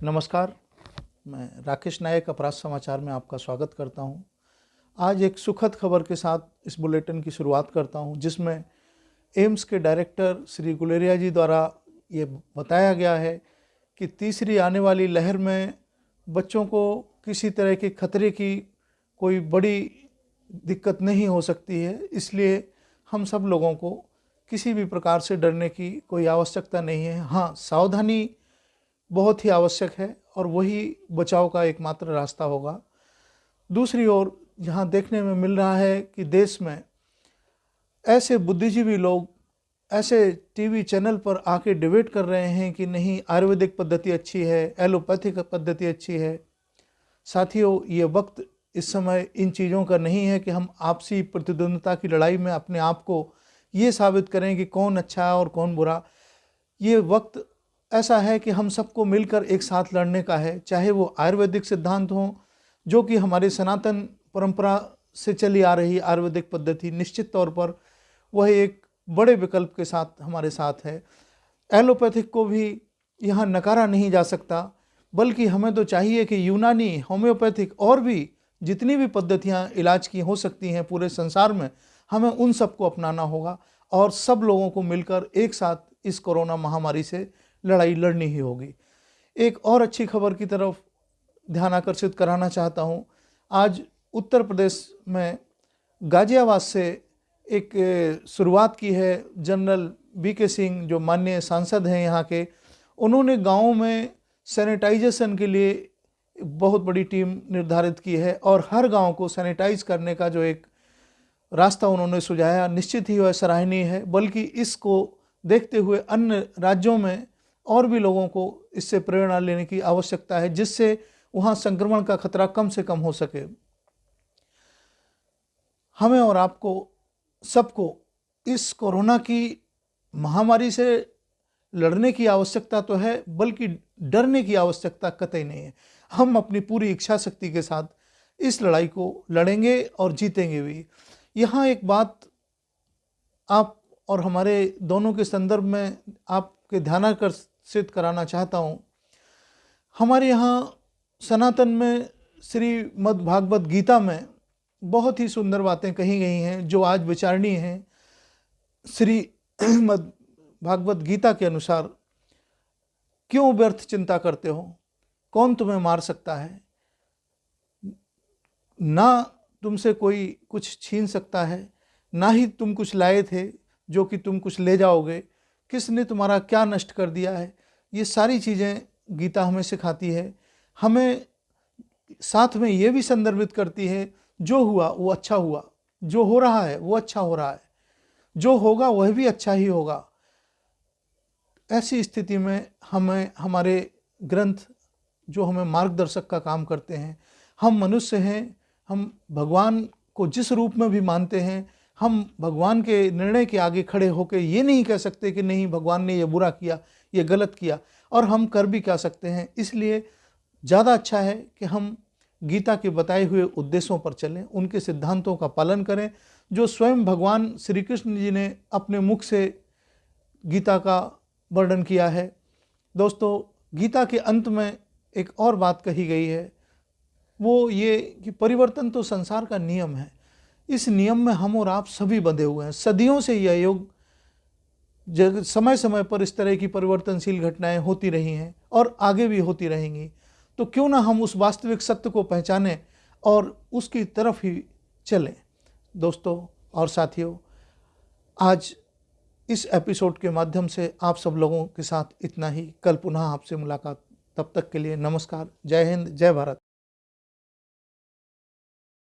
नमस्कार, मैं राकेश नायक अपराध समाचार में आपका स्वागत करता हूं। आज एक सुखद खबर के साथ इस बुलेटिन की शुरुआत करता हूं, जिसमें एम्स के डायरेक्टर श्री गुलेरिया जी द्वारा ये बताया गया है कि तीसरी आने वाली लहर में बच्चों को किसी तरह के खतरे की कोई बड़ी दिक्कत नहीं हो सकती है। इसलिए हम सब लोगों को किसी भी प्रकार से डरने की कोई आवश्यकता नहीं है। हाँ, सावधानी बहुत ही आवश्यक है और वही बचाव का एकमात्र रास्ता होगा। दूसरी ओर यहाँ देखने में मिल रहा है कि देश में ऐसे बुद्धिजीवी लोग ऐसे टीवी चैनल पर आके डिबेट कर रहे हैं कि नहीं, आयुर्वेदिक पद्धति अच्छी है, एलोपैथिक पद्धति अच्छी है। साथियों, ये वक्त इस समय इन चीज़ों का नहीं है कि हम आपसी प्रतिद्वंद्विता की लड़ाई में अपने आप को ये साबित करें कि कौन अच्छा है और कौन बुरा। ये वक्त ऐसा है कि हम सबको मिलकर एक साथ लड़ने का है, चाहे वो आयुर्वेदिक सिद्धांत हों, जो कि हमारी सनातन परंपरा से चली आ रही आयुर्वेदिक पद्धति निश्चित तौर पर वह एक बड़े विकल्प के साथ हमारे साथ है। एलोपैथिक को भी यहाँ नकारा नहीं जा सकता, बल्कि हमें तो चाहिए कि यूनानी, होम्योपैथिक और भी जितनी भी पद्धतियाँ इलाज की हो सकती हैं पूरे संसार में, हमें उन सबको अपनाना होगा और सब लोगों को मिलकर एक साथ इस कोरोना महामारी से लड़ाई लड़नी ही होगी। एक और अच्छी खबर की तरफ ध्यान आकर्षित कराना चाहता हूँ। आज उत्तर प्रदेश में गाजियाबाद से एक शुरुआत की है जनरल वीके सिंह, जो माननीय सांसद हैं यहाँ के। उन्होंने गाँव में सैनिटाइजेशन के लिए बहुत बड़ी टीम निर्धारित की है और हर गांव को सैनिटाइज करने का जो एक रास्ता उन्होंने सुझाया, निश्चित ही वह सराहनीय है। बल्कि इसको देखते हुए अन्य राज्यों में और भी लोगों को इससे प्रेरणा लेने की आवश्यकता है, जिससे वहाँ संक्रमण का खतरा कम से कम हो सके। हमें और आपको सबको इस कोरोना की महामारी से लड़ने की आवश्यकता तो है, बल्कि डरने की आवश्यकता कतई नहीं है। हम अपनी पूरी इच्छा शक्ति के साथ इस लड़ाई को लड़ेंगे और जीतेंगे भी। यहाँ एक बात आप और हमारे दोनों के संदर्भ में आपके ध्यानाकर्षित कराना चाहता हूँ। हमारे यहाँ सनातन में श्रीमद् भागवत गीता में बहुत ही सुंदर बातें कही गई हैं, जो आज विचारणीय हैं। श्रीमद् भागवत गीता के अनुसार, क्यों व्यर्थ चिंता करते हो, कौन तुम्हें मार सकता है, ना तुमसे कोई कुछ छीन सकता है, ना ही तुम कुछ लाए थे जो कि तुम कुछ ले जाओगे, किसने तुम्हारा क्या नष्ट कर दिया है। ये सारी चीज़ें गीता हमें सिखाती है। हमें साथ में ये भी संदर्भित करती है, जो हुआ वो अच्छा हुआ, जो हो रहा है वो अच्छा हो रहा है, जो होगा वह भी अच्छा ही होगा। ऐसी स्थिति में हमें हमारे ग्रंथ जो हमें मार्गदर्शक का काम करते हैं, हम मनुष्य हैं, हम भगवान को जिस रूप में भी मानते हैं, हम भगवान के निर्णय के आगे खड़े होकर ये नहीं कह सकते कि नहीं, भगवान ने ये बुरा किया, ये गलत किया, और हम कर भी क्या सकते हैं। इसलिए ज़्यादा अच्छा है कि हम गीता के बताए हुए उद्देश्यों पर चलें, उनके सिद्धांतों का पालन करें, जो स्वयं भगवान श्री कृष्ण जी ने अपने मुख से गीता का वर्णन किया है। दोस्तों, गीता के अंत में एक और बात कही गई है, वो ये कि परिवर्तन तो संसार का नियम है। इस नियम में हम और आप सभी बंधे हुए हैं। सदियों से यह युग समय समय पर इस तरह की परिवर्तनशील घटनाएं होती रही हैं और आगे भी होती रहेंगी। तो क्यों ना हम उस वास्तविक सत्य को पहचानें और उसकी तरफ ही चलें। दोस्तों और साथियों, आज इस एपिसोड के माध्यम से आप सब लोगों के साथ इतना ही। कल पुनः आपसे मुलाकात। तब तक के लिए नमस्कार। जय हिंद, जय भारत।